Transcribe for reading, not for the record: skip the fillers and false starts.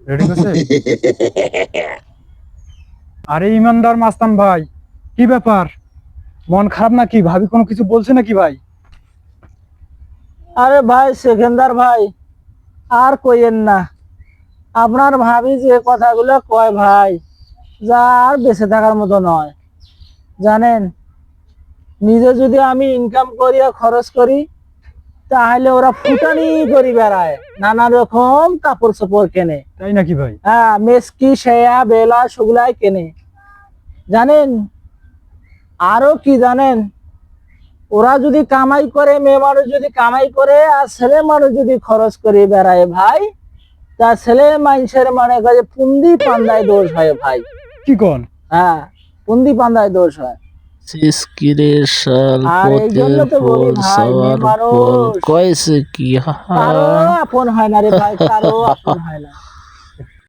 Ready করছে? আরে ইমানদার মাস্তান ভাই, কি ব্যাপার? মন খারাপ নাকি? ভাবি কোনো কিছু বলছে নাকি ভাই? আরে ভাই সেকেন্দার ভাই, আর কইেন না। আপনার ভাবি যে কথাগুলো কয় ভাই, যা আর বেঁচে থাকার মতো নয়। জানেন, নিজে যদি আমি ইনকাম করিয়া খরচ করি, তাহলে ওরা ফুটানি করি বেড়ায়, নানা রকম কাপড় চোপড় কেনে। তাই নাকি ভাই? হ্যাঁ, মেসকি সেয়া বেলা সেগুলাই কেনে। জানেন, আরো কি জানেন, ওরা যদি কামাই করে, মেয়ে মানুষ যদি কামাই করে আর ছেলে মানুষ যদি খরচ করে বেড়ায় ভাই, তা ছেলে মানুষের মানে কাজে পুন্দি পান্দায় দোষ হয় ভাই। কি কোন? হ্যাঁ, পুন্দি পান্দায় দোষ হয়। সিসকিরে শাল আর এই জন্য পথের তো বলি ফল ভাই, মেয়ে সাওয়ার ফল মানুষ কয়েছে কি কারো আপন হয় না রে ভাই, কারো আপন হয় না।